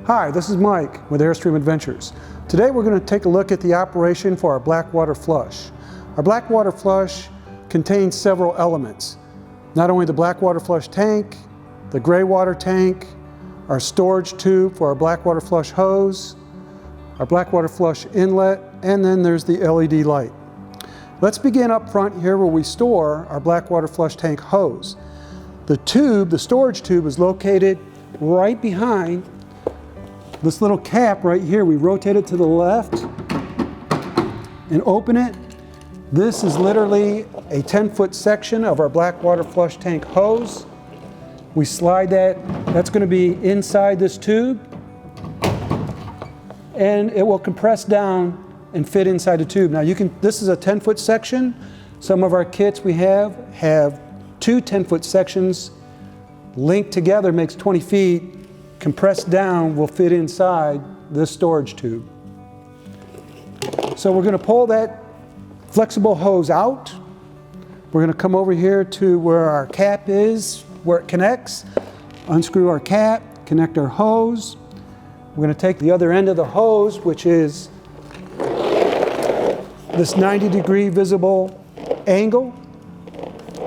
Hi, this is Mike with Airstream Adventures. Today we're going to take a look at the operation for our black water flush. Our black water flush contains several elements. Not only the black water flush tank, the gray water tank, our storage tube for our black water flush hose, our black water flush inlet, and then there's the LED light. Let's begin up front here where we store our black water flush tank hose. The tube, the storage tube, is located right behind this little cap right here. We rotate it to the left and open it. This is literally a 10-foot section of our black water flush tank hose. We slide that's going to be inside this tube, and it will compress down and fit inside the tube. Now this is a 10-foot section. Some of our kits we have two 10-foot sections linked together, makes 20 feet. Compressed down will fit inside this storage tube. So we're going to pull that flexible hose out. We're going to come over here to where our cap is, where it connects, unscrew our cap, connect our hose. We're going to take the other end of the hose, which is this 90-degree visible angle,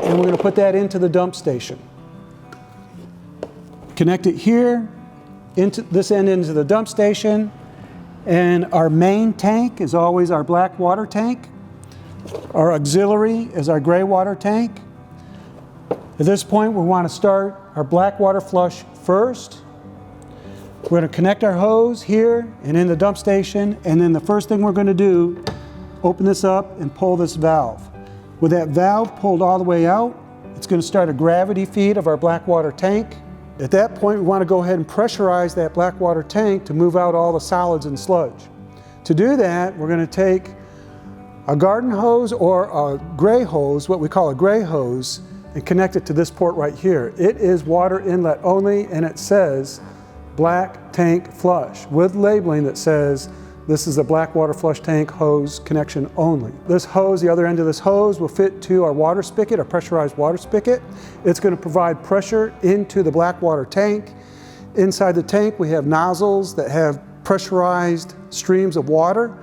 and we're going to put that into the dump station. Connect it here, into this end into the dump station, and our main tank is always our black water tank. Our auxiliary is our gray water tank. At this point, we want to start our black water flush first. We're going to connect our hose here and in the dump station, and then the first thing we're going to do, open this up and pull this valve. With that valve pulled all the way out, it's going to start a gravity feed of our black water tank. At that point, we want to go ahead and pressurize that black water tank to move out all the solids and sludge. To do that, we're going to take a garden hose or a gray hose, what we call a gray hose, and connect it to this port right here. It is water inlet only, and it says black tank flush with labeling that says this is a black water flush tank hose connection only. This hose, the other end of this hose, will fit to our water spigot, our pressurized water spigot. It's going to provide pressure into the black water tank. Inside the tank, we have nozzles that have pressurized streams of water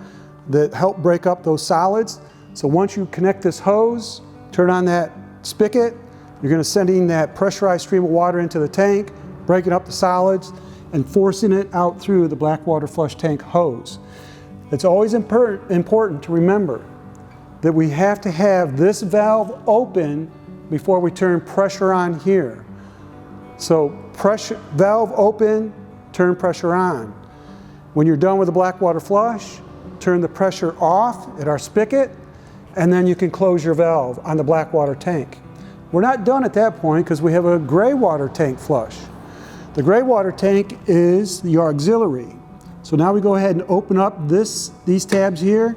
that help break up those solids. So once you connect this hose, turn on that spigot, you're going to send in that pressurized stream of water into the tank, breaking up the solids and forcing it out through the black water flush tank hose. It's always important to remember that we have to have this valve open before we turn pressure on here. So valve open, turn pressure on. When you're done with the black water flush, turn the pressure off at our spigot, and then you can close your valve on the black water tank. We're not done at that point because we have a gray water tank flush. The gray water tank is the auxiliary. So now we go ahead and open up these tabs here,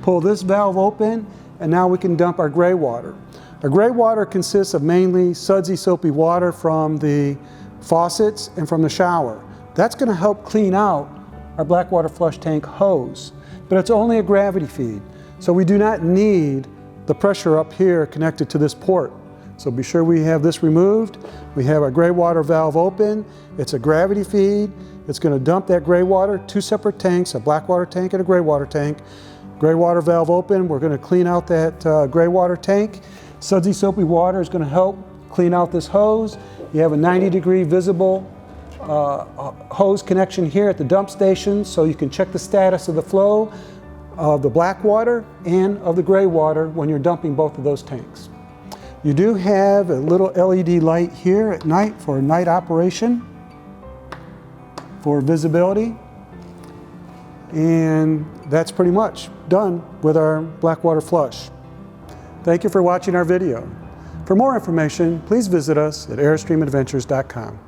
pull this valve open, and now we can dump our gray water. Our gray water consists of mainly sudsy, soapy water from the faucets and from the shower. That's going to help clean out our black water flush tank hose, but it's only a gravity feed. So we do not need the pressure up here connected to this port. So be sure we have this removed. We have our gray water valve open. It's a gravity feed. It's going to dump that gray water, two separate tanks, a black water tank and a gray water tank. Gray water valve open. We're going to clean out that gray water tank. Sudsy soapy water is going to help clean out this hose. You have a 90-degree visible hose connection here at the dump station, so you can check the status of the flow of the black water and of the gray water when you're dumping both of those tanks. You do have a little LED light here at night for night operation for visibility, and that's pretty much done with our black water flush. Thank you for watching our video. For more information, please visit us at airstreamadventures.com.